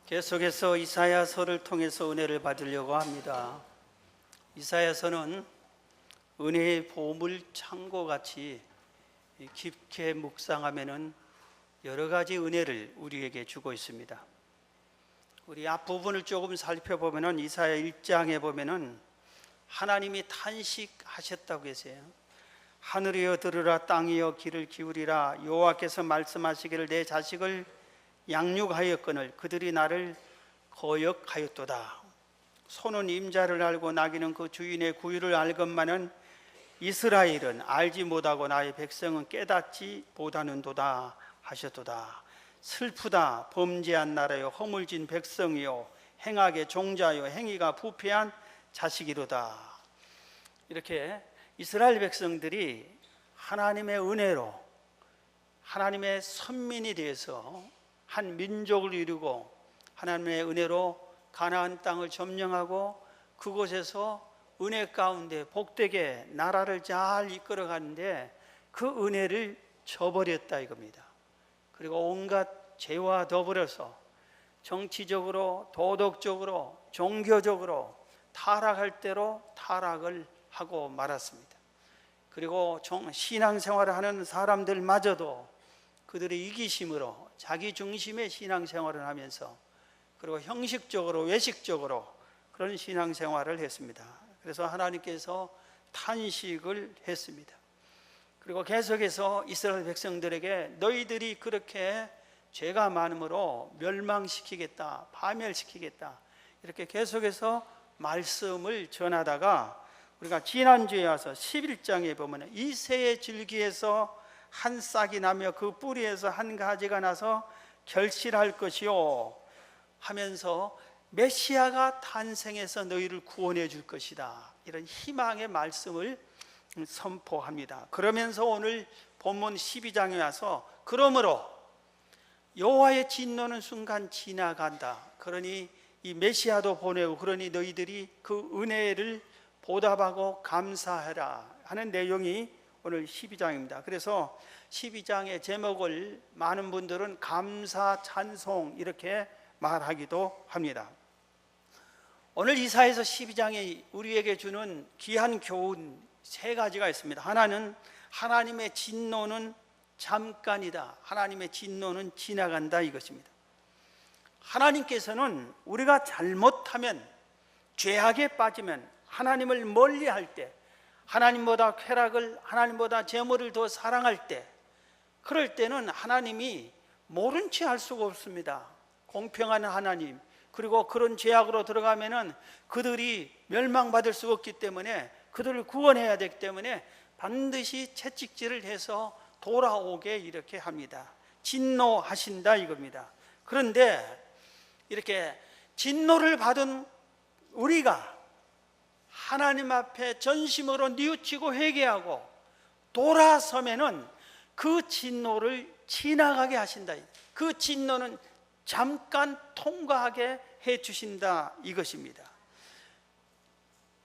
계속해서 이사야서를 통해서 은혜를 받으려고 합니다. 이사야서는 은혜의 보물 창고같이 깊게 묵상하면은 여러 가지 은혜를 우리에게 주고 있습니다. 우리 앞부분을 조금 살펴보면은 이사야 1장에 보면은 하나님이 탄식하셨다고 계세요. 하늘이여 들으라, 땅이여 귀를 기울이라. 여호와께서 말씀하시기를 내 자식을 양육하였거늘 그들이 나를 거역하였도다. 소는 임자를 알고 나귀는 그 주인의 구유를 알건만은 이스라엘은 알지 못하고 나의 백성은 깨닫지 못하는도다 하셨도다. 슬프다 범죄한 나라여, 허물진 백성이요 행악의 종자요 행위가 부패한 자식이로다. 이렇게 이스라엘 백성들이 하나님의 은혜로 하나님의 선민이 되어서 한 민족을 이루고 하나님의 은혜로 가나안 땅을 점령하고 그곳에서 은혜 가운데 복되게 나라를 잘 이끌어 가는데 그 은혜를 저버렸다 이겁니다. 그리고 온갖 죄와 더불어서 정치적으로, 도덕적으로, 종교적으로 타락할 대로 타락을 하고 말았습니다. 그리고 신앙생활을 하는 사람들마저도 그들의 이기심으로 자기 중심의 신앙생활을 하면서 그리고 형식적으로 외식적으로 그런 신앙생활을 했습니다. 그래서 하나님께서 탄식을 했습니다. 그리고 계속해서 이스라엘 백성들에게 너희들이 그렇게 죄가 많으므로 멸망시키겠다, 파멸시키겠다 이렇게 계속해서 말씀을 전하다가 우리가 지난주에 와서 11장에 보면 이새의 줄기에서 한 싹이 나며 그 뿌리에서 한 가지가 나서 결실할 것이요 하면서 메시아가 탄생해서 너희를 구원해 줄 것이다, 이런 희망의 말씀을 선포합니다. 그러면서 오늘 본문 12장에 와서 그러므로 여호와의 진노는 순간 지나간다, 그러니 이 메시아도 보내고 그러니 너희들이 그 은혜를 보답하고 감사해라 하는 내용이 오늘 12장입니다. 그래서 12장의 제목을 많은 분들은 감사 찬송 이렇게 말하기도 합니다. 오늘 이사야서 12장에 우리에게 주는 귀한 교훈 세 가지가 있습니다. 하나는 하나님의 진노는 잠깐이다, 하나님의 진노는 지나간다 이것입니다. 하나님께서는 우리가 잘못하면, 죄악에 빠지면, 하나님을 멀리할 때, 하나님보다 쾌락을, 하나님보다 재물을 더 사랑할 때, 그럴 때는 하나님이 모른 채 할 수가 없습니다. 공평한 하나님, 그리고 그런 죄악으로 들어가면은 그들이 멸망받을 수 없기 때문에 그들을 구원해야 되기 때문에 반드시 채찍질을 해서 돌아오게 이렇게 합니다. 진노하신다 이겁니다. 그런데 이렇게 진노를 받은 우리가 하나님 앞에 전심으로 뉘우치고 회개하고 돌아서면은 그 진노를 지나가게 하신다. 그 진노는 잠깐 통과하게 해 주신다 이것입니다.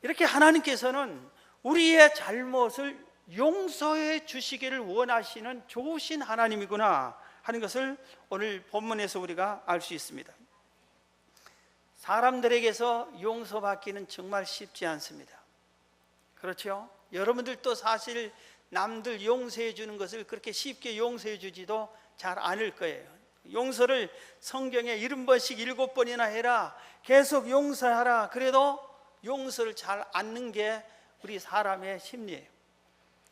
이렇게 하나님께서는 우리의 잘못을 용서해 주시기를 원하시는 좋으신 하나님이구나 하는 것을 오늘 본문에서 우리가 알 수 있습니다. 사람들에게서 용서받기는 정말 쉽지 않습니다. 그렇죠? 여러분들도 사실 남들 용서해 주는 것을 그렇게 쉽게 용서해 주지도 잘 않을 거예요. 용서를 성경에 70번씩 7번이나 해라, 계속 용서하라, 그래도 용서를 잘 않는 게 우리 사람의 심리예요.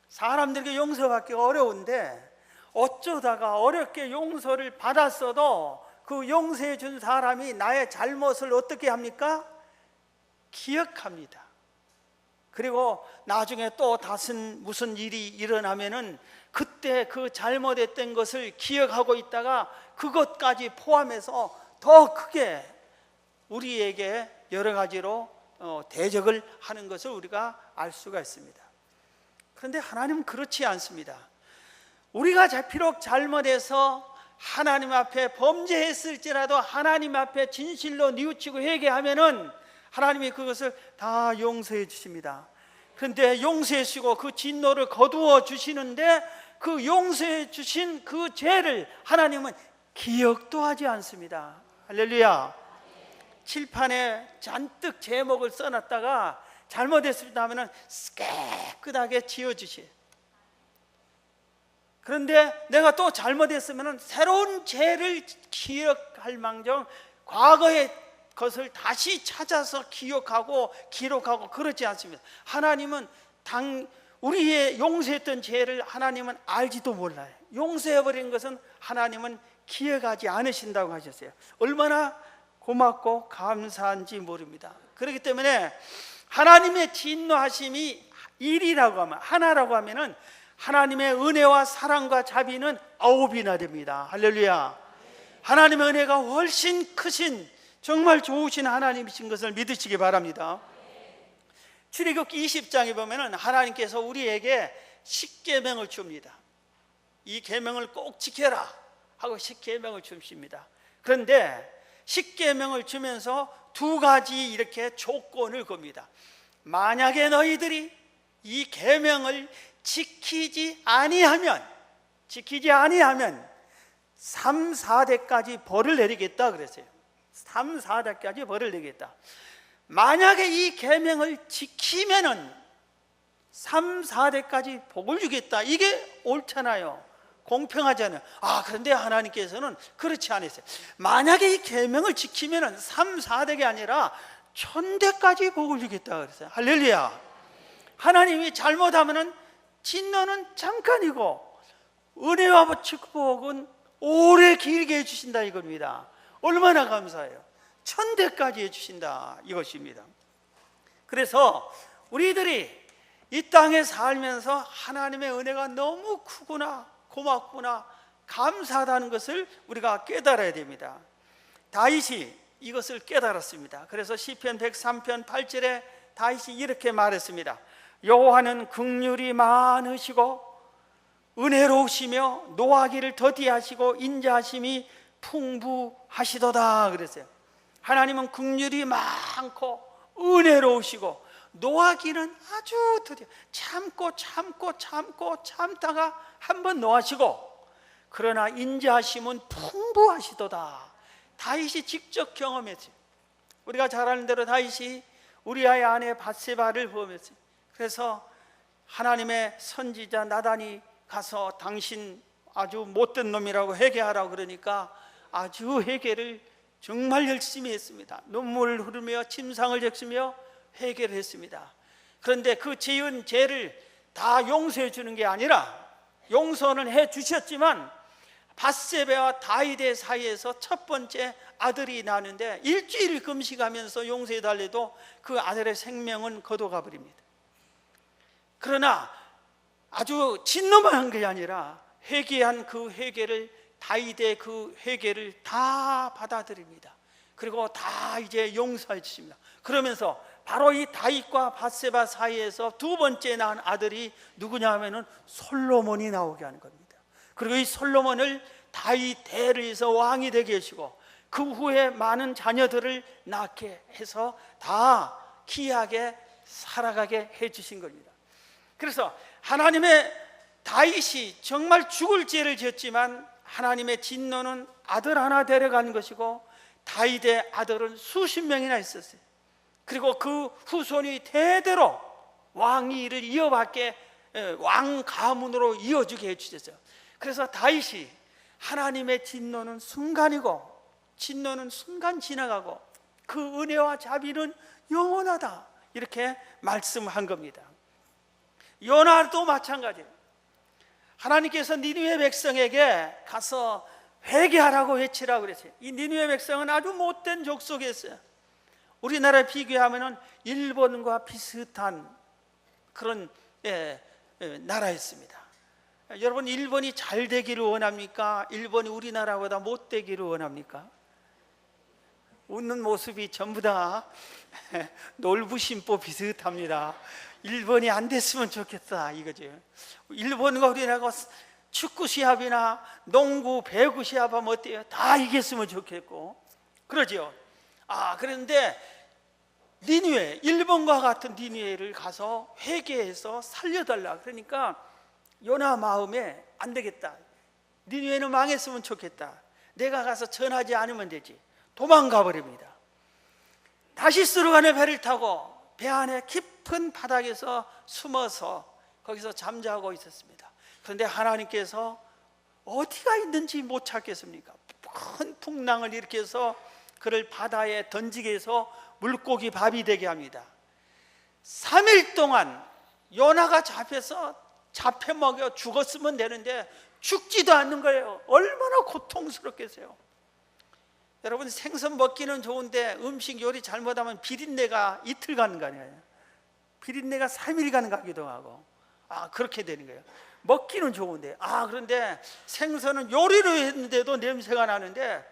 사람들에게 용서받기가 어려운데 어쩌다가 어렵게 용서를 받았어도 그 용서해 준 사람이 나의 잘못을 어떻게 합니까? 기억합니다. 그리고 나중에 또 다른 무슨 일이 일어나면은 그때 그 잘못했던 것을 기억하고 있다가 그것까지 포함해서 더 크게 우리에게 여러 가지로 대적을 하는 것을 우리가 알 수가 있습니다. 그런데 하나님은 그렇지 않습니다. 우리가 비록 잘못해서 하나님 앞에 범죄했을지라도 하나님 앞에 진실로 뉘우치고 회개하면은 하나님이 그것을 다 용서해 주십니다. 그런데 용서해 주시고 그 진노를 거두어 주시는데 그 용서해 주신 그 죄를 하나님은 기억도 하지 않습니다. 할렐루야. 칠판에 잔뜩 제목을 써놨다가 잘못했습니다 하면은 깨끗하게 지워주시. 그런데 내가 또 잘못했으면은 새로운 죄를 기억할 망정 과거의 것을 다시 찾아서 기억하고 기록하고 그러지 않습니다. 하나님은 우리의 용서했던 죄를 하나님은 알지도 몰라요. 용서해버린 것은 하나님은 기억하지 않으신다고 하셨어요. 얼마나 고맙고 감사한지 모릅니다. 그렇기 때문에 하나님의 진노하심이 일이라고 하면, 하나라고 하면은 하나님의 은혜와 사랑과 자비는 9이나 됩니다. 할렐루야. 하나님의 은혜가 훨씬 크신 정말 좋으신 하나님이신 것을 믿으시기 바랍니다. 출애굽기 20장에 보면은 하나님께서 우리에게 10계명을 줍니다. 이 계명을 꼭 지켜라 하고 10계명을 주십니다. 그런데 10계명을 주면서 2가지 이렇게 조건을 겁니다. 만약에 너희들이 이 계명을 지키지 아니하면 3, 4대까지 벌을 내리겠다 그랬어요. 3, 4대까지 벌을 내리겠다. 만약에 이 계명을 지키면은 3, 4대까지 복을 주겠다. 이게 옳잖아요. 공평하잖아요. 그런데 하나님께서는 그렇지 않으세요. 만약에 이 계명을 지키면은 3, 4대가 아니라 1000대까지 복을 주겠다 그랬어요. 할렐루야. 하나님이 잘못하면은 진노는 잠깐이고 은혜와 축복은 오래 길게 해주신다 이겁니다. 얼마나 감사해요. 1000대까지 해주신다 이것입니다. 그래서 우리들이 이 땅에 살면서 하나님의 은혜가 너무 크구나, 고맙구나, 감사하다는 것을 우리가 깨달아야 됩니다. 다윗이 이것을 깨달았습니다. 그래서 시편 103편 8절에 다윗이 이렇게 말했습니다. 여호와는 긍휼이 많으시고 은혜로우시며 노하기를 더디하시고 인자하심이 풍부하시도다 그랬어요. 하나님은 긍휼이 많고 은혜로우시고 노하기는 아주 더디, 참다가 한번 노하시고 그러나 인자하심은 풍부하시도다. 다윗이 직접 경험했어요. 우리가 잘 아는 대로 다윗이 우리아의 아내 밧세바를 범했어요. 그래서 하나님의 선지자 나단이 가서 당신 아주 못된 놈이라고 회개하라고 그러니까 아주 회개를 정말 열심히 했습니다. 눈물을 흐르며 침상을 적시며 회개를 했습니다. 그런데 그 지은 죄를 다 용서해 주는 게 아니라, 용서는 해 주셨지만 밧세바와 다윗의 사이에서 첫 번째 아들이 나는데 일주일 금식하면서 용서해 달래도 그 아들의 생명은 거둬가 버립니다. 그러나 아주 진노만 한 게 아니라 회개한 그 회개를, 다윗의 그 회개를 다 받아들입니다. 그리고 다 이제 용서해 주십니다. 그러면서 바로 이 다윗과 밧세바 사이에서 두 번째 낳은 아들이 누구냐 하면은 솔로몬이 나오게 하는 겁니다. 그리고 이 솔로몬을 다윗 대를 해서 왕이 되게 하시고 그 후에 많은 자녀들을 낳게 해서 다 귀하게 살아가게 해주신 겁니다. 그래서 하나님의 다윗이 정말 죽을 죄를 지었지만 하나님의 진노는 아들 하나 데려간 것이고 다윗의 아들은 수십 명이나 있었어요. 그리고 그 후손이 대대로 왕위를 이어받게 왕 가문으로 이어주게 해주셨어요. 그래서 다윗이 하나님의 진노는 순간이고 진노는 순간 지나가고 그 은혜와 자비는 영원하다 이렇게 말씀한 겁니다. 요나도 마찬가지예요. 하나님께서 니느웨 백성에게 가서 회개하라고 외치라고 그랬어요. 이 니느웨 백성은 아주 못된 족속이었어요. 우리나라에 비교하면 일본과 비슷한 그런 나라였습니다. 여러분, 일본이 잘 되기를 원합니까? 일본이 우리나라보다 못 되기를 원합니까? 웃는 모습이 전부 다 놀부심보 비슷합니다. 일본이 안 됐으면 좋겠다 이거죠. 일본과 우리나라가 축구 시합이나 농구, 배구 시합하면 어때요? 다 이겼으면 좋겠고 그러죠. 그런데 니느웨, 일본과 같은 니느웨를 가서 회개해서 살려달라 그러니까 요나 마음에 안 되겠다, 니느웨는 망했으면 좋겠다, 내가 가서 전하지 않으면 되지, 도망가 버립니다. 다시스로 가는 배를 타고 배 안에 깊은 바닥에서 숨어서 거기서 잠자고 있었습니다. 그런데 하나님께서 어디가 있는지 못 찾겠습니까? 큰 풍랑을 일으켜서 그를 바다에 던지게 해서 물고기 밥이 되게 합니다. 3일 동안 요나가 잡혀 먹여 죽었으면 되는데 죽지도 않는 거예요. 얼마나 고통스럽겠어요. 여러분, 생선 먹기는 좋은데 음식 요리 잘못하면 비린내가 이틀 가는 거 아니에요? 비린내가 3일 가기도 하고, 그렇게 되는 거예요. 먹기는 좋은데, 그런데 생선은 요리를 했는데도 냄새가 나는데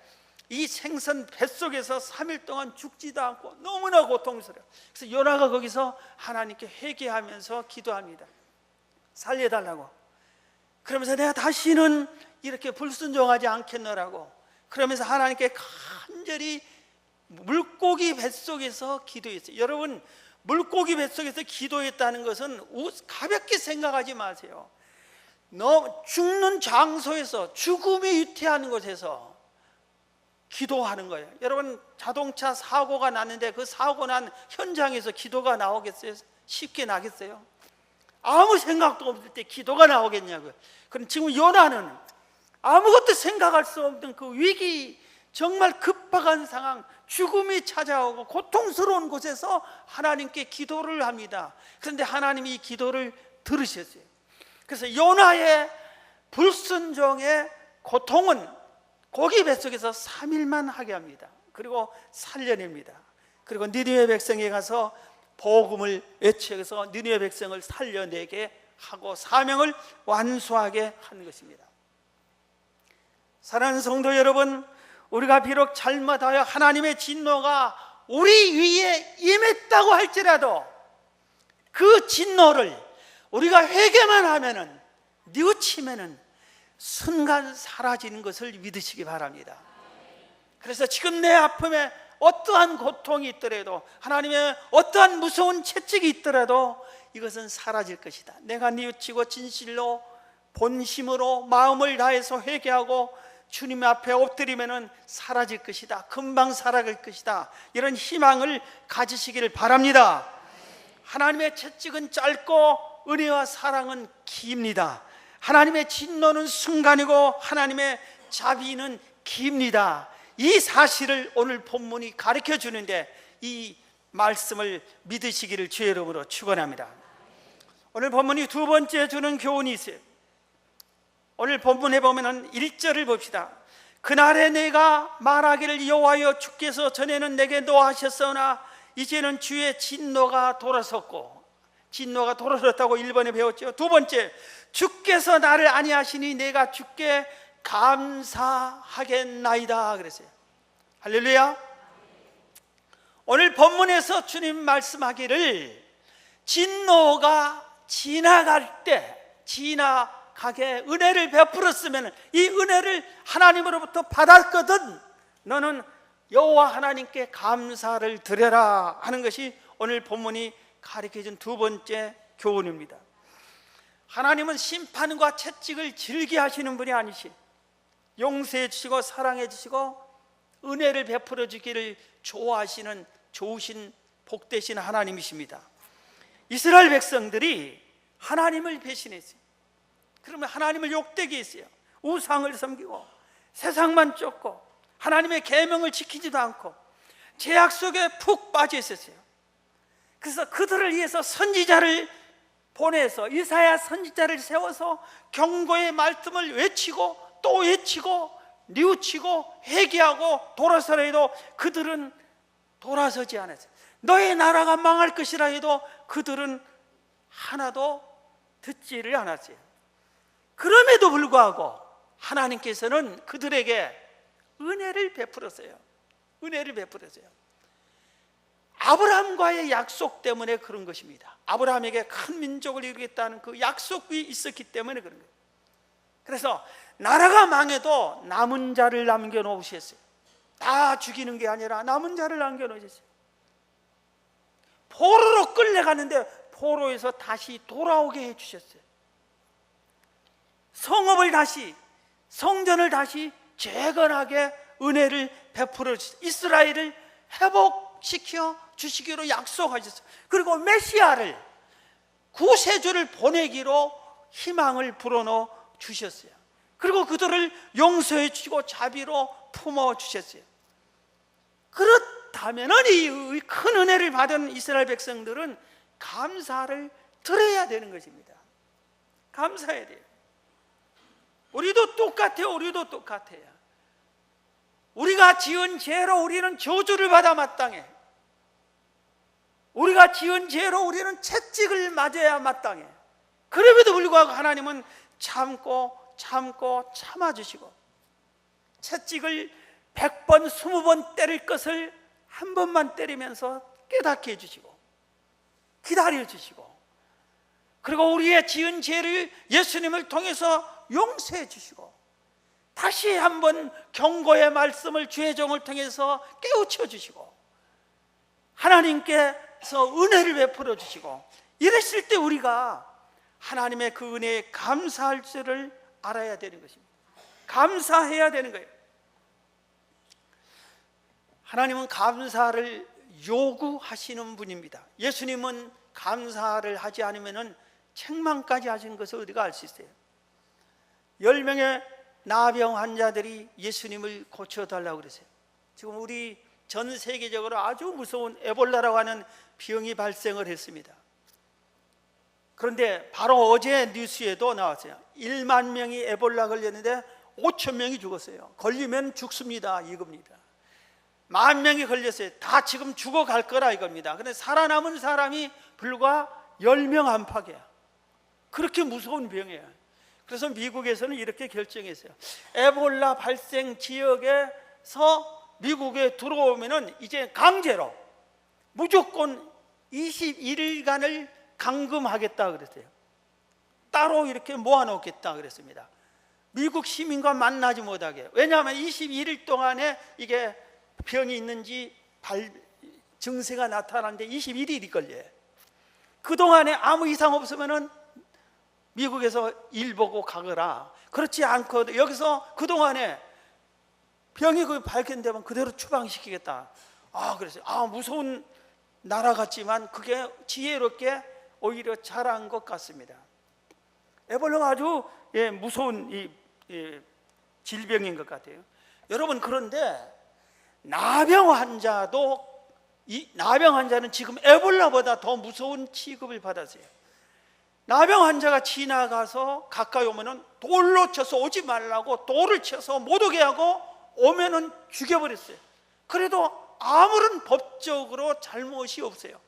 이 생선 뱃속에서 3일 동안 죽지도 않고 너무나 고통스러워요. 그래서 요나가 거기서 하나님께 회개하면서 기도합니다. 살려달라고. 그러면서 내가 다시는 이렇게 불순종하지 않겠노라고. 그러면서 하나님께 간절히 물고기 뱃속에서 기도했어요. 여러분, 물고기 뱃속에서 기도했다는 것은 가볍게 생각하지 마세요. 죽는 장소에서, 죽음이 유태하는 곳에서 기도하는 거예요. 여러분, 자동차 사고가 났는데 그 사고 난 현장에서 기도가 나오겠어요? 쉽게 나겠어요? 아무 생각도 없을 때 기도가 나오겠냐고요. 그럼 지금 요나는 아무것도 생각할 수 없는 그 위기, 정말 급박한 상황, 죽음이 찾아오고 고통스러운 곳에서 하나님께 기도를 합니다. 그런데 하나님이 이 기도를 들으셨어요. 그래서 요나의 불순종의 고통은 고기 뱃속에서 3일만 하게 합니다. 그리고 살려냅니다. 그리고 니느웨 백성에 가서 복음을 외쳐서 니느웨 백성을 살려내게 하고 사명을 완수하게 하는 것입니다. 사랑하는 성도 여러분, 우리가 비록 잘못하여 하나님의 진노가 우리 위에 임했다고 할지라도 그 진노를 우리가 회개만 하면은, 뉘우치면은 순간 사라지는 것을 믿으시기 바랍니다. 그래서 지금 내 아픔에 어떠한 고통이 있더라도, 하나님의 어떠한 무서운 채찍이 있더라도 이것은 사라질 것이다. 내가 뉘우치고 진실로 본심으로 마음을 다해서 회개하고 주님 앞에 엎드리면은 사라질 것이다. 금방 사라질 것이다. 이런 희망을 가지시기를 바랍니다. 하나님의 채찍은 짧고 은혜와 사랑은 깁니다. 하나님의 진노는 순간이고 하나님의 자비는 깁니다. 이 사실을 오늘 본문이 가르쳐 주는데 이 말씀을 믿으시기를 주의 이름으로 축원합니다. 오늘 본문이 두 번째 주는 교훈이 있어요. 오늘 본문에 보면은 1절을 봅시다. 그날에 내가 말하기를 여호와여 주께서 전에는 내게 노하셨으나 이제는 주의 진노가 돌아섰고, 진노가 돌아섰다고 1번에 배웠죠. 두 번째, 주께서 나를 아니하시니 내가 주께 감사하겠나이다 그랬어요. 할렐루야. 오늘 본문에서 주님 말씀하기를 진노가 지나갈 때, 지나가게 은혜를 베풀었으면 이 은혜를 하나님으로부터 받았거든 너는 여호와 하나님께 감사를 드려라 하는 것이 오늘 본문이 가르쳐준 두 번째 교훈입니다. 하나님은 심판과 채찍을 즐겨하시는 분이 아니시, 용서해 주시고 사랑해 주시고 은혜를 베풀어 주기를 좋아하시는 좋으신 복되신 하나님이십니다. 이스라엘 백성들이 하나님을 배신했어요. 그러면 하나님을 욕되게 했어요. 우상을 섬기고 세상만 쫓고 하나님의 계명을 지키지도 않고 죄악 속에 푹 빠져 있었어요. 그래서 그들을 위해서 선지자를 보내서 이사야 선지자를 세워서 경고의 말씀을 외치고 또 외치고 뉘우치고 회개하고 돌아서라 해도 그들은 돌아서지 않았어요. 너의 나라가 망할 것이라 해도 그들은 하나도 듣지를 않았어요. 그럼에도 불구하고 하나님께서는 그들에게 은혜를 베풀었어요. 은혜를 베풀었어요. 아브라함과의 약속 때문에 그런 것입니다. 아브라함에게 큰 민족을 이루겠다는 그 약속이 있었기 때문에 그런 거예요. 그래서 나라가 망해도 남은 자를 남겨놓으셨어요. 다 죽이는 게 아니라 남은 자를 남겨놓으셨어요. 포로로 끌려가는데 포로에서 다시 돌아오게 해주셨어요. 성읍을 다시, 성전을 다시 재건하게 은혜를 베풀어 주셨어요. 이스라엘을 회복시켜 주시기로 약속하셨어요. 그리고 메시아를, 구세주를 보내기로 희망을 불어넣어 주셨어요. 그리고 그들을 용서해 주시고 자비로 품어 주셨어요. 그렇다면 이 큰 은혜를 받은 이스라엘 백성들은 감사를 드려야 되는 것입니다. 감사해야 돼요. 우리도 똑같아요. 우리가 지은 죄로 우리는 저주를 받아 마땅해. 우리가 지은 죄로 우리는 채찍을 맞아야 마땅해. 그럼에도 불구하고 하나님은 참고 참아주시고, 채찍을 100번 20번 때릴 것을 한 번만 때리면서 깨닫게 해주시고 기다려주시고, 그리고 우리의 지은 죄를 예수님을 통해서 용서해 주시고, 다시 한번 경고의 말씀을 주의 종을 통해서 깨우쳐 주시고, 하나님께서 은혜를 베풀어 주시고, 이랬을 때 우리가 하나님의 그 은혜에 감사할 줄을 알아야 되는 것입니다. 감사해야 되는 거예요. 하나님은 감사를 요구하시는 분입니다. 예수님은 감사를 하지 않으면 책망까지 하신 것을 우리가 알 수 있어요. 10명의 나병 환자들이 예수님을 고쳐달라고 그러세요. 지금 우리 전 세계적으로 아주 무서운 에볼라라고 하는 병이 발생을 했습니다. 그런데 바로 어제 뉴스에도 나왔어요. 1만 명이 에볼라 걸렸는데 5천 명이 죽었어요. 걸리면 죽습니다, 이겁니다. 10,000명이 걸렸어요. 다 지금 죽어갈 거라 이겁니다. 그런데 살아남은 사람이 불과 10명 안팎이야. 그렇게 무서운 병이에요. 그래서 미국에서는 이렇게 결정했어요. 에볼라 발생 지역에서 미국에 들어오면은 이제 강제로 무조건 21일간을 감금하겠다 그랬어요. 따로 이렇게 모아놓겠다 그랬습니다. 미국 시민과 만나지 못하게. 왜냐하면 21일 동안에 이게 병이 있는지 증세가 나타나는데 21일이 걸려요. 그동안에 아무 이상 없으면은 미국에서 일 보고 가거라. 그렇지 않고 여기서 그동안에 병이 발견되면 그대로 추방시키겠다. 그래서 무서운 나라 같지만 그게 지혜롭게 오히려 잘한 것 같습니다. 에볼라가 아주 무서운 질병인 것 같아요. 여러분, 그런데 나병 환자는 지금 에볼라보다 더 무서운 취급을 받았어요. 나병 환자가 지나가서 가까이 오면은 돌로 쳐서 오지 말라고 돌을 쳐서 못 오게 하고 오면은 죽여버렸어요. 그래도 아무런 법적으로 잘못이 없어요.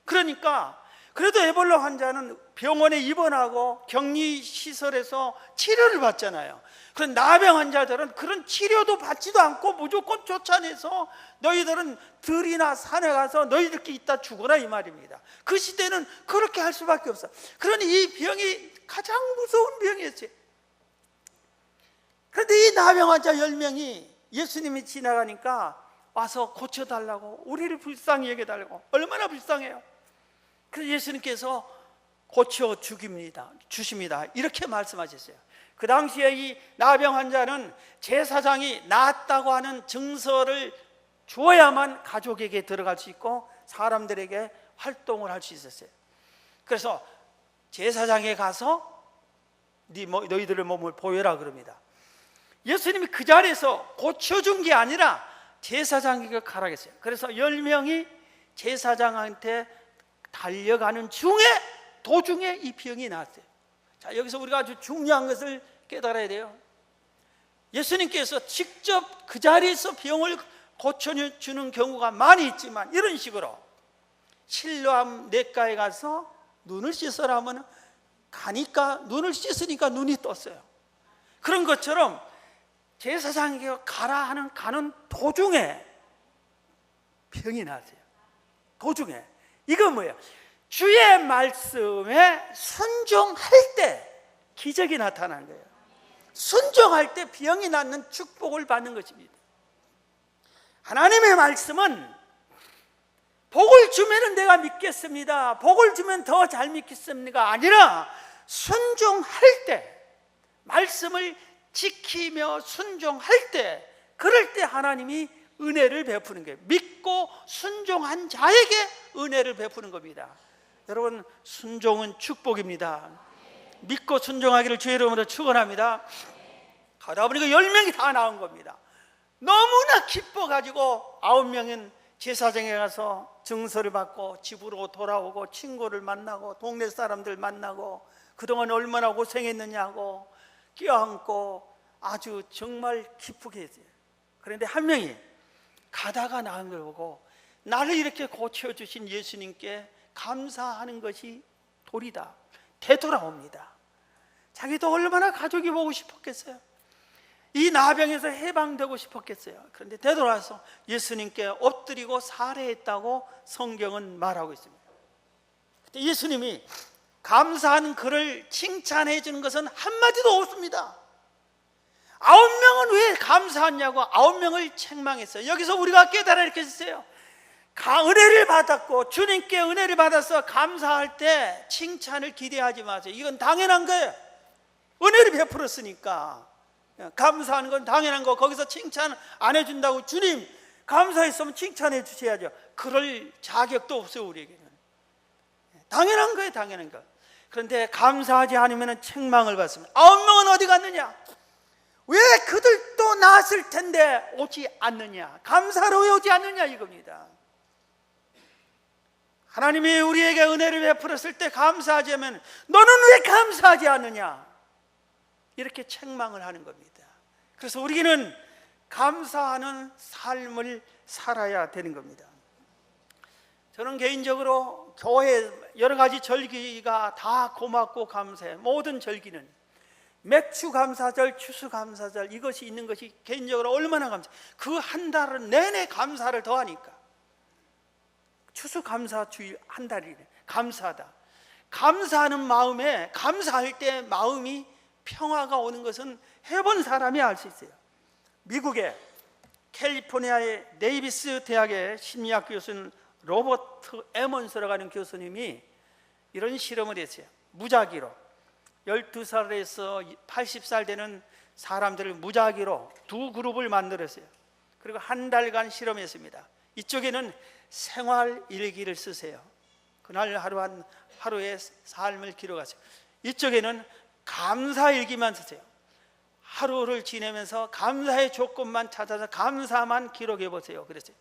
그러니까 그래도 에볼라 환자는 병원에 입원하고 격리시설에서 치료를 받잖아요. 그런 나병 환자들은 그런 치료도 받지도 않고 무조건 쫓아내서 너희들은 들이나 산에 가서 너희들끼리 있다 죽어라 이 말입니다. 그 시대는 그렇게 할 수밖에 없어. 그러니 이 병이 가장 무서운 병이었어요. 그런데 이 나병 환자 10명이 예수님이 지나가니까 와서 고쳐달라고, 우리를 불쌍히 여겨달라고. 얼마나 불쌍해요. 그래서 예수님께서 고쳐 주십니다. 이렇게 말씀하셨어요. 그 당시에 이 나병 환자는 제사장이 낫다고 하는 증서를 주어야만 가족에게 들어갈 수 있고 사람들에게 활동을 할 수 있었어요. 그래서 제사장에 가서 너희들의 몸을 보여라 그럽니다. 예수님이 그 자리에서 고쳐준 게 아니라 제사장에게 가라 했어요. 그래서 10명이 제사장한테 달려가는 도중에 이 병이 나왔어요. 자, 여기서 우리가 아주 중요한 것을 깨달아야 돼요. 예수님께서 직접 그 자리에서 병을 고쳐주는 경우가 많이 있지만, 이런 식으로 실로암 내과에 가서 눈을 씻으라 하면 가니까 눈을 씻으니까 눈이 떴어요. 그런 것처럼 제사장에게 가는 도중에 병이 나왔어요. 도중에. 이건 뭐예요? 주의 말씀에 순종할 때 기적이 나타나는 거예요. 순종할 때 병이 낫는 축복을 받는 것입니다. 하나님의 말씀은 복을 주면 내가 믿겠습니다, 복을 주면 더 잘 믿겠습니다가 아니라 순종할 때, 말씀을 지키며 순종할 때, 그럴 때 하나님이 은혜를 베푸는 거예요. 믿고 순종한 자에게 은혜를 베푸는 겁니다. 여러분, 순종은 축복입니다. 믿고 순종하기를 주의 이름으로 축원합니다. 가다 보니까 10명이 다 나온 겁니다. 너무나 기뻐가지고 9명은 제사장에 가서 증서를 받고 집으로 돌아오고 친구를 만나고 동네 사람들 만나고 그동안 얼마나 고생했느냐고 껴안고 아주 정말 기쁘게 했어요. 그런데 한 명이 가다가 나온 걸 보고 나를 이렇게 고쳐주신 예수님께 감사하는 것이 도리다, 되돌아옵니다. 자기도 얼마나 가족이 보고 싶었겠어요. 이 나병에서 해방되고 싶었겠어요. 그런데 되돌아와서 예수님께 엎드리고 살해했다고 성경은 말하고 있습니다. 예수님이 감사하는 그를 칭찬해 주는 것은 한마디도 없습니다. 9명은 왜 감사하냐고 9명을 책망했어요. 여기서 우리가 깨달아 이렇게 했어요. 은혜를 받았고 주님께 은혜를 받아서 감사할 때 칭찬을 기대하지 마세요. 이건 당연한 거예요. 은혜를 베풀었으니까 감사하는 건 당연한 거. 거기서 칭찬 안 해준다고 주님 감사했으면 칭찬해 주셔야죠. 그럴 자격도 없어요. 우리에게는 당연한 거예요. 당연한 거. 그런데 감사하지 않으면 책망을 받습니다. 9명은 어디 갔느냐? 왜 그들도 나았을 텐데 오지 않느냐? 감사로 왜 오지 않느냐 이겁니다. 하나님이 우리에게 은혜를 베풀었을 때 감사하지 않으면 너는 왜 감사하지 않느냐? 이렇게 책망을 하는 겁니다. 그래서 우리는 감사하는 삶을 살아야 되는 겁니다. 저는 개인적으로 교회 여러 가지 절기가 다 고맙고 감사해요. 모든 절기는 맥추감사절, 추수감사절 이것이 있는 것이 개인적으로 얼마나 감사해요. 그 한 달은 내내 감사를 더하니까. 추수감사주의 한 달이네. 감사하다. 감사하는 마음에, 감사할 때 마음이 평화가 오는 것은 해본 사람이 알 수 있어요. 미국의 캘리포니아의 데이비스 대학의 심리학 교수는 로버트 에먼스라고 하는 교수님이 이런 실험을 했어요. 무작위로 12살에서 80살 되는 사람들을 무작위로 두 그룹을 만들었어요. 그리고 한 달간 실험했습니다. 이쪽에는 생활 일기를 쓰세요. 그날 하루의 삶을 기록하세요. 이쪽에는 감사 일기만 쓰세요. 하루를 지내면서 감사의 조건만 찾아서 감사만 기록해 보세요. 그랬어요.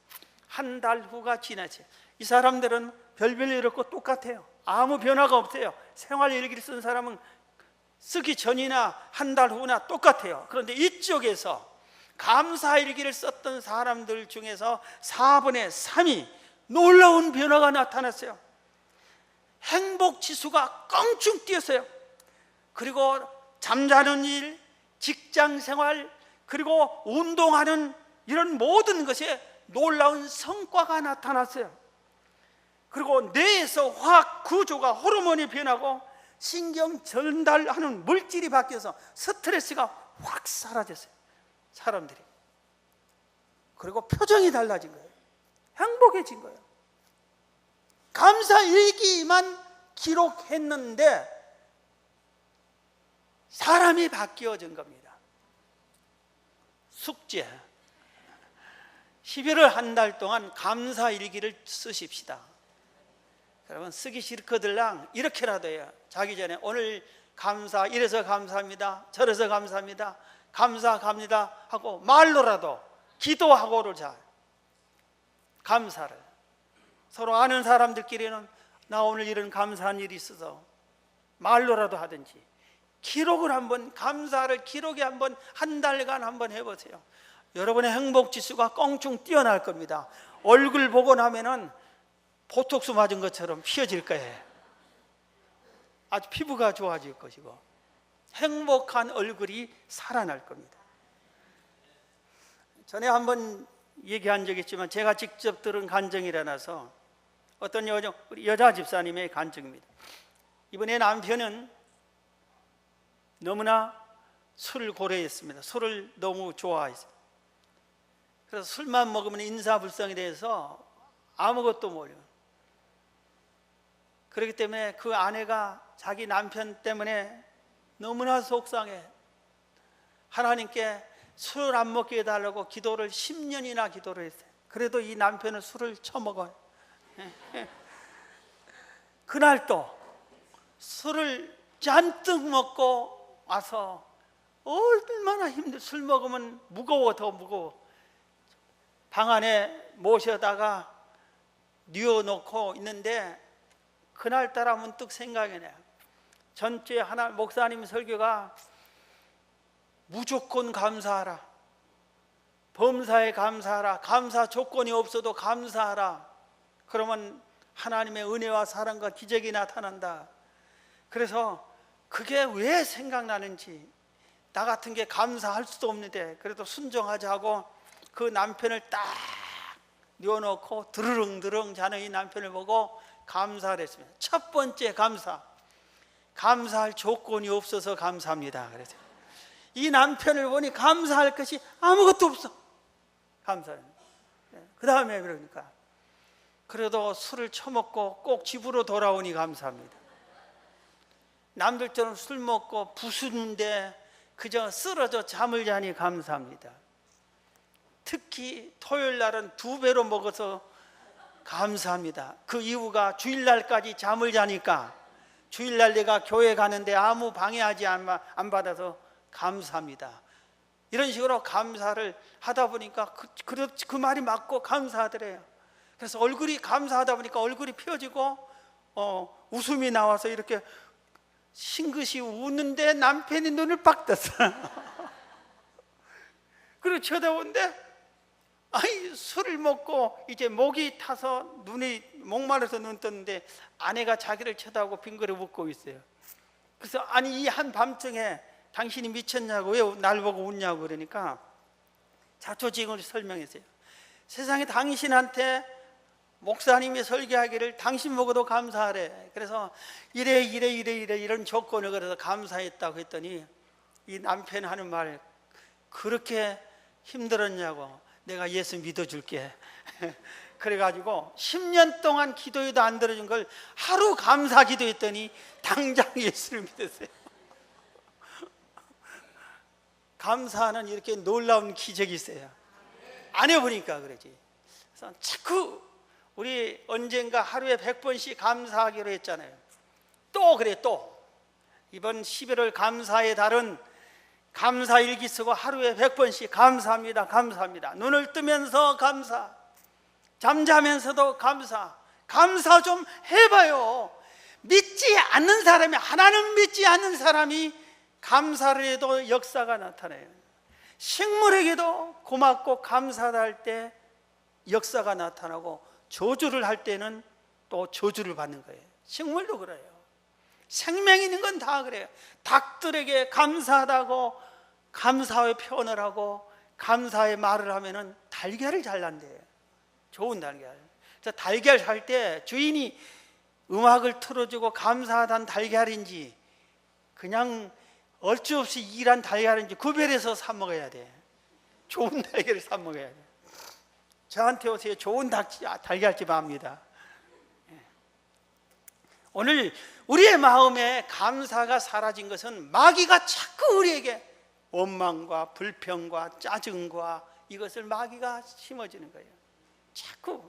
한 달 후가 지나죠. 이 사람들은 별별 일 없고 똑같아요. 아무 변화가 없어요. 생활 일기를 쓴 사람은 쓰기 전이나 한 달 후나 똑같아요. 그런데 이쪽에서 감사 일기를 썼던 사람들 중에서 4분의 3이 놀라운 변화가 나타났어요. 행복 지수가 껑충 뛰었어요. 그리고 잠자는 일, 직장 생활, 그리고 운동하는 이런 모든 것에 놀라운 성과가 나타났어요. 그리고 뇌에서 화학 구조가 호르몬이 변하고 신경 전달하는 물질이 바뀌어서 스트레스가 확 사라졌어요. 사람들이. 그리고 표정이 달라진 거예요. 행복해진 거예요. 감사 일기만 기록했는데 사람이 바뀌어진 겁니다. 숙제 11월 한 달 동안 감사 일기를 쓰십시다. 여러분 쓰기 싫거들랑 이렇게라도 해요. 자기 전에 오늘 감사 이래서 감사합니다, 저래서 감사합니다, 감사합니다 하고 말로라도 기도하고를 잘 감사를 서로 아는 사람들끼리는 나 오늘 이런 감사한 일이 있어서 말로라도 하든지 기록을 한번 감사를 기록에 한번 한 달간 한번 해보세요. 여러분의 행복 지수가 껑충 뛰어날 겁니다. 얼굴 보고 나면은 보톡스 맞은 것처럼 피어질 거예요. 아주 피부가 좋아질 것이고 행복한 얼굴이 살아날 겁니다. 전에 한번 얘기한 적이 있지만 제가 직접 들은 간증이라서 어떤 여자 집사님의 간증입니다. 이번에 남편은 너무나 술을 고려했습니다. 술을 너무 좋아했어요. 그래서 술만 먹으면 인사불성에 대해서 아무것도 모르요. 그렇기 때문에 그 아내가 자기 남편 때문에 너무나 속상해. 하나님께 술 안 먹게 해달라고 기도를 10년이나 기도를 했어요. 그래도 이 남편은 술을 처먹어요. 그날 또 술을 잔뜩 먹고 와서 얼마나 술 먹으면 무거워, 더 무거워. 방 안에 모셔다가 뉘어놓고 있는데 그날따라 문득 생각이 나요. 전주에 하나 목사님 설교가 무조건 감사하라, 범사에 감사하라, 감사 조건이 없어도 감사하라, 그러면 하나님의 은혜와 사랑과 기적이 나타난다. 그래서 그게 왜 생각나는지, 나 같은 게 감사할 수도 없는데 그래도 순종하자고 그 남편을 딱 뉘어놓고 드르릉드릉 자는 이 남편을 보고 감사를 했습니다. 첫 번째 감사, 감사할 조건이 없어서 감사합니다. 그래서 이 남편을 보니 감사할 것이 아무것도 없어. 감사는. 그 다음에 그러니까 그래도 술을 처먹고 꼭 집으로 돌아오니 감사합니다. 남들처럼 술 먹고 부수는데 그저 쓰러져 잠을 자니 감사합니다. 특히 토요일 날은 2배로 먹어서 감사합니다. 그 이유가 주일날까지 잠을 자니까 주일날 내가 교회 가는데 아무 방해하지 안 받아서 감사합니다. 이런 식으로 감사를 하다 보니까 그 말이 맞고 감사하더래요. 그래서 얼굴이 감사하다 보니까 얼굴이 펴지고 웃음이 나와서 이렇게 싱긋이 웃는데 남편이 눈을 빡 떴어요. 그리고 쳐다보는데 술을 먹고 이제 목이 타서 눈이 목마르서 눈 떴는데 아내가 자기를 쳐다보고 빙그레 웃고 있어요. 그래서 이 한밤중에 당신이 미쳤냐고, 왜 날 보고 웃냐고 그러니까 자초지종을 설명했어요. 세상에 당신한테 목사님이 설교하기를 당신 먹어도 감사하래. 그래서 이래 이런 조건을 걸어서 감사했다고 했더니 이 남편 하는 말, 그렇게 힘들었냐고, 내가 예수 믿어줄게. 그래가지고 10년 동안 기도해도 안 들어준 걸 하루 감사 기도했더니 당장 예수를 믿었어요. 감사하는 이렇게 놀라운 기적이 있어요. 안 해보니까 그러지. 그래서 자꾸 우리 언젠가 하루에 100번씩 감사하기로 했잖아요. 또 그래, 또 이번 11월 감사의 달은 감사일기 쓰고 하루에 100번씩 감사합니다, 감사합니다. 눈을 뜨면서 감사, 잠자면서도 감사 좀 해봐요. 믿지 않는 사람이, 하나님 믿지 않는 사람이 감사를 해도 역사가 나타나요. 식물에게도 고맙고 감사를 할 때 역사가 나타나고, 저주를 할 때는 또 저주를 받는 거예요. 식물도 그래요. 생명 있는 건 다 그래요. 닭들에게 감사하다고 감사의 표현을 하고 감사의 말을 하면은 달걀을 잘 난대요. 좋은 달걀. 그래서 달걀 살 때 주인이 음악을 틀어주고 감사하다는 달걀인지 그냥 얼추 없이 일한 달걀인지 구별해서 사 먹어야 돼. 좋은 달걀을 사 먹어야 돼. 저한테 오세요. 좋은 달걀집 압니다. 오늘 우리의 마음에 감사가 사라진 것은 마귀가 자꾸 우리에게 원망과 불평과 짜증과 이것을 마귀가 심어주는 거예요. 자꾸.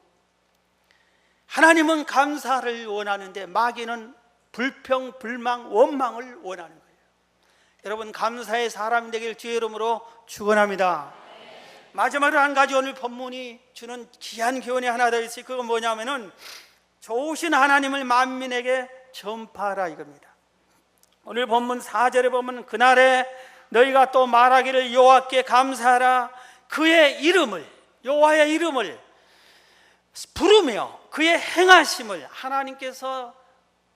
하나님은 감사를 원하는데 마귀는 불평, 불망, 원망을 원하는 거예요. 여러분, 감사의 사람이 되길 주의 이름으로 축원합니다. 마지막으로 한 가지 오늘 본문이 주는 귀한 교훈이 하나 더 있어요. 그건 뭐냐면은 좋으신 하나님을 만민에게 전파하라 이겁니다. 오늘 본문 4절에 보면 그날에 너희가 또 말하기를 여호와께 감사하라. 그의 이름을, 여호와의 이름을 부르며 그의 행하심을, 하나님께서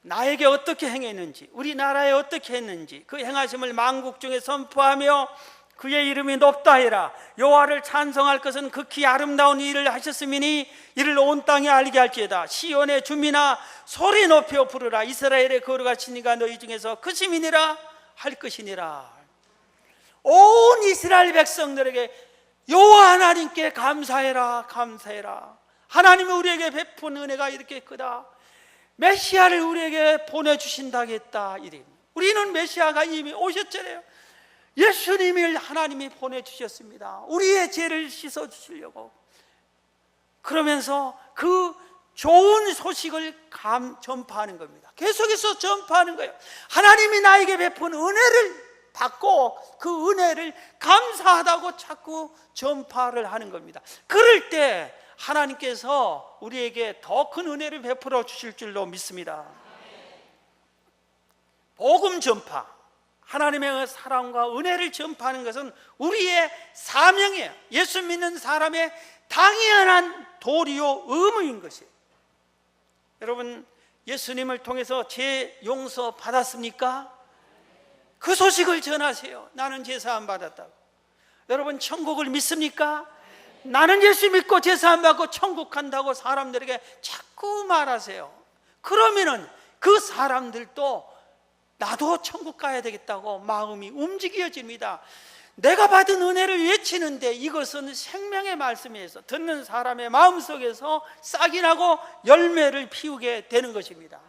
나에게 어떻게 행했는지, 우리나라에 어떻게 했는지 그 행하심을 만국 중에 선포하며 그의 이름이 높다 해라. 여호와를 찬송할 것은 극히 아름다운 일을 하셨음이니 이를 온 땅에 알게 할지어다. 시온의 주민아 소리 높여 부르라. 이스라엘의 거룩하신 이가 너희 중에서 크심이니라 할 것이니라. 온 이스라엘 백성들에게 여호와 하나님께 감사해라, 감사해라. 하나님이 우리에게 베푼 은혜가 이렇게 크다. 메시아를 우리에게 보내주신다겠다. 우리는 메시아가 이미 오셨잖아요. 예수님을 하나님이 보내주셨습니다. 우리의 죄를 씻어주시려고. 그러면서 그 좋은 소식을 전파하는 겁니다. 계속해서 전파하는 거예요. 하나님이 나에게 베푼 은혜를 받고 그 은혜를 감사하다고 자꾸 전파를 하는 겁니다. 그럴 때 하나님께서 우리에게 더 큰 은혜를 베풀어 주실 줄로 믿습니다. 복음 전파, 하나님의 사랑과 은혜를 전파하는 것은 우리의 사명이에요. 예수 믿는 사람의 당연한 도리요 의무인 것이에요. 여러분, 예수님을 통해서 죄 용서 받았습니까? 그 소식을 전하세요. 나는 죄 사함 받았다고. 여러분, 천국을 믿습니까? 나는 예수 믿고 죄 사함 받고 천국 간다고 사람들에게 자꾸 말하세요. 그러면은 그 사람들도 나도 천국 가야 되겠다고 마음이 움직여집니다. 내가 받은 은혜를 외치는데 이것은 생명의 말씀에서 듣는 사람의 마음속에서 싹이 나고 열매를 피우게 되는 것입니다.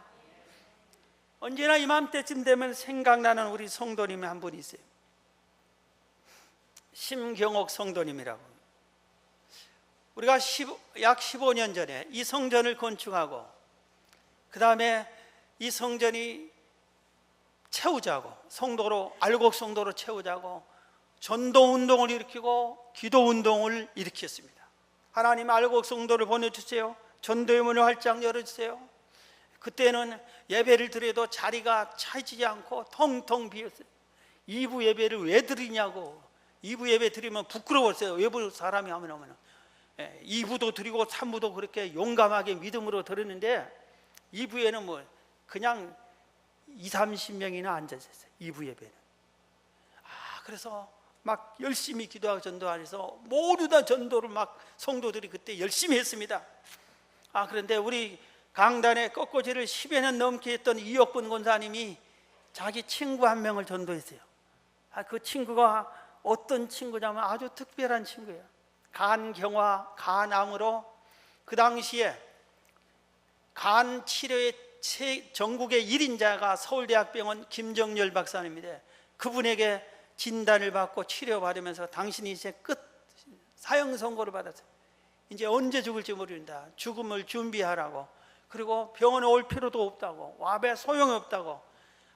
언제나 이맘때쯤 되면 생각나는 우리 성도님이 한 분 있어요. 심경옥 성도님이라고. 우리가 약 15년 전에 이 성전을 건축하고 그 다음에 이 성전이 채우자고, 성도로, 알곡 성도로 채우자고 전도 운동을 일으키고 기도 운동을 일으켰습니다. 하나님, 알곡 성도를 보내주세요. 전도의 문을 활짝 열어주세요. 그때는 예배를 드려도 자리가 차지지 않고 텅텅 비었어요. 2부 예배를 왜 드리냐고. 2부 예배 드리면 부끄러웠어요. 외부 사람이 하면 2부도 드리고 3부도 그렇게 용감하게 믿음으로 드렸는데 2부에는 뭐 그냥 20-30명이나 앉아있어요. 2부 예배는. 그래서 막 열심히 기도하고 전도하면서 모두 다 전도를 막 성도들이 그때 열심히 했습니다. 그런데 우리 강단에 꺾어지를 10여 년 넘게 했던 이혁근 권사님이 자기 친구 한 명을 전도했어요. 그 친구가 어떤 친구냐면 아주 특별한 친구예요. 간경화, 간암으로 그 당시에 간 치료의 전국의 1인자가 서울대학병원 김정열 박사님인데 그분에게 진단을 받고 치료받으면서 당신이 이제 끝 사형 선고를 받았어요. 이제 언제 죽을지 모른다. 죽음을 준비하라고. 그리고 병원에 올 필요도 없다고. 와배 소용이 없다고.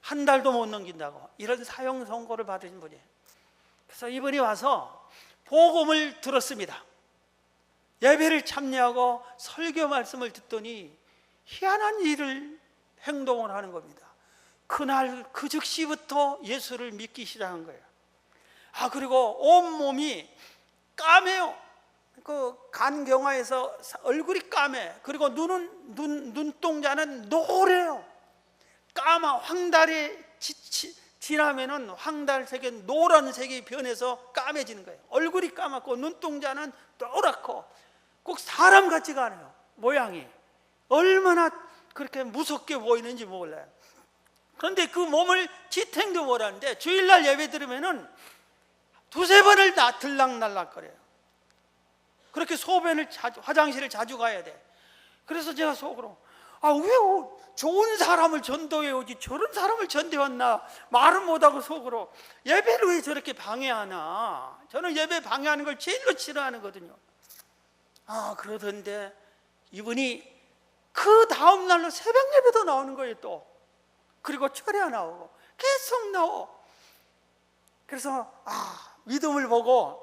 한 달도 못 넘긴다고. 이런 사형 선고를 받으신 분이에요. 그래서 이분이 와서 복음을 들었습니다. 예배를 참여하고 설교 말씀을 듣더니 희한한 일을 행동을 하는 겁니다. 그날 그 즉시부터 예수를 믿기 시작한 거예요. 그리고 온몸이 까매요. 그 간경화에서 얼굴이 까매. 그리고 눈동자는 노래요. 까마. 황달이 지나면은 황달색의 노란색이 변해서 까매지는 거예요. 얼굴이 까맣고 눈동자는 노랗고 꼭 사람 같지가 않아요. 모양이 얼마나 그렇게 무섭게 보이는지 몰라요. 그런데 그 몸을 지탱도 못하는데 주일날 예배 들으면은 두세 번을 다 들락날락거려요. 그렇게 소변을 화장실을 자주 가야 돼. 그래서 제가 속으로 왜 좋은 사람을 전도해 오지 저런 사람을 전도했나 말은 못하고 속으로 예배를 왜 저렇게 방해하나. 저는 예배 방해하는 걸 제일로 싫어하거든요. 그러던데 이분이 그 다음 날로 새벽 예배도 나오는 거예요. 또 그리고 철야 나오고 계속 나오고. 그래서 믿음을 보고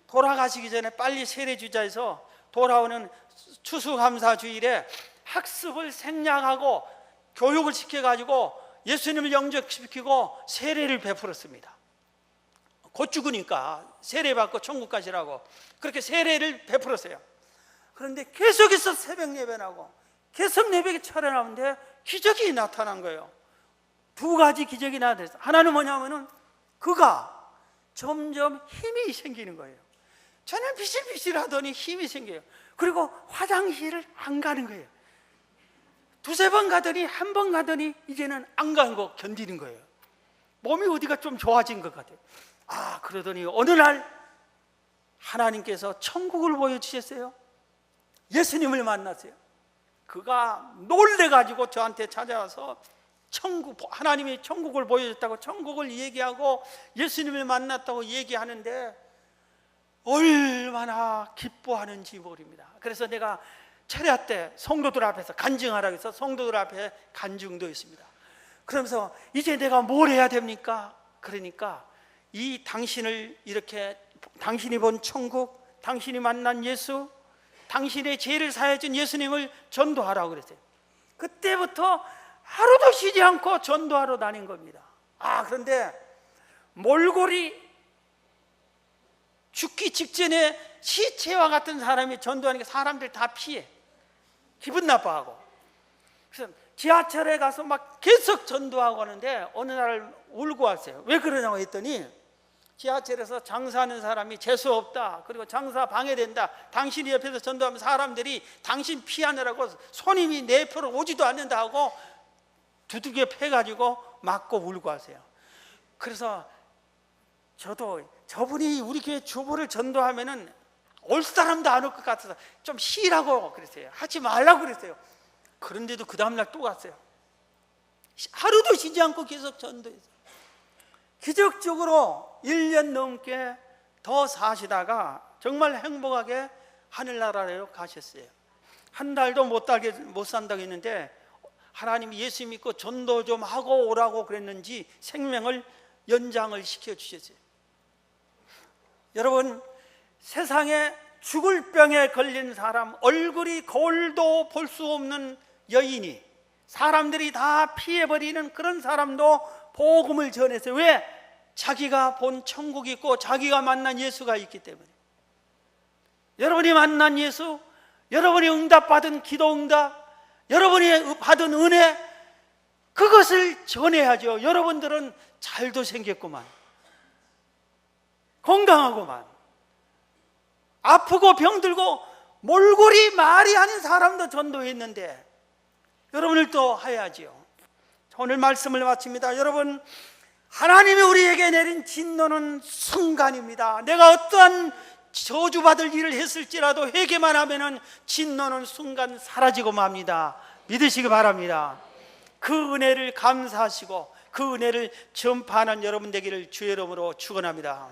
돌아가시기 전에 빨리 세례 주자 해서 돌아오는 추수감사 주일에 학습을 생략하고 교육을 시켜가지고 예수님을 영접시키고 세례를 베풀었습니다. 곧 죽으니까 세례 받고 천국 가시라고 그렇게 세례를 베풀었어요. 그런데 계속해서 새벽 예배 나고 계속 예배에 철야 나오는데 기적이 나타난 거예요. 두 가지 기적이 나타났어요. 하나는 뭐냐면은 그가 점점 힘이 생기는 거예요. 저는 비실비실하더니 힘이 생겨요. 그리고 화장실을 안 가는 거예요. 두세 번 가더니 한 번 가더니 이제는 안 가는 거 견디는 거예요. 몸이 어디가 좀 좋아진 것 같아요. 그러더니 어느 날 하나님께서 천국을 보여주셨어요. 예수님을 만났어요. 그가 놀래가지고 저한테 찾아와서 하나님이 천국을 보여줬다고 천국을 얘기하고 예수님을 만났다고 얘기하는데 얼마나 얼마나 기뻐하는지 모릅니다. 그래서 내가 철야 때 성도들 앞에서 간증하라고 해서 성도들 앞에 간증도 했습니다. 그러면서 이제 내가 뭘 해야 됩니까? 그러니까 이 당신을 이렇게 당신이 본 천국, 당신이 만난 예수, 당신의 죄를 사해준 예수님을 전도하라고 그랬어요. 그때부터 하루도 쉬지 않고 전도하러 다닌 겁니다. 그런데 몰골이 죽기 직전에 시체와 같은 사람이 전도하니까 사람들 다 피해, 기분 나빠하고. 그래서 지하철에 가서 막 계속 전도하고 하는데 어느 날 울고 왔어요. 왜 그러냐고 했더니 지하철에서 장사하는 사람이 재수 없다, 그리고 장사 방해된다, 당신이 옆에서 전도하면 사람들이 당신 피하느라고 손님이 내 옆으로 오지도 않는다 하고 두들겨 패가지고 맞고 울고 하세요. 그래서 저도 저분이 우리 교회 주보를 전도하면은 올 사람도 안 올 것 같아서 좀 쉬라고 그랬어요. 하지 말라고 그랬어요. 그런데도 그 다음날 또 갔어요. 하루도 쉬지 않고 계속 전도했어요. 기적적으로 1년 넘게 더 사시다가 정말 행복하게 하늘나라로 가셨어요. 한 달도 못 산다고 했는데 하나님이 예수 믿고 전도 좀 하고 오라고 그랬는지 생명을 연장을 시켜주셨어요. 여러분, 세상에 죽을 병에 걸린 사람, 얼굴이 거울도 볼 수 없는 여인이, 사람들이 다 피해버리는 그런 사람도 복음을 전했어요. 왜? 자기가 본 천국이 있고 자기가 만난 예수가 있기 때문에. 여러분이 만난 예수, 여러분이 응답받은 기도 응답, 여러분이 받은 은혜, 그것을 전해야죠. 여러분들은 잘도 생겼구만, 건강하고만, 아프고 병들고 몰골이 말이 아닌 사람도 전도했는데 여러분을 또 해야지요. 오늘 말씀을 마칩니다. 여러분, 하나님이 우리에게 내린 진노는 순간입니다. 내가 어떠한 저주받을 일을 했을지라도 회개만 하면은 진노는 순간 사라지고 맙니다. 믿으시기 바랍니다. 그 은혜를 감사하시고 그 은혜를 전파하는 여러분 되기를 주의 이름으로 축원합니다.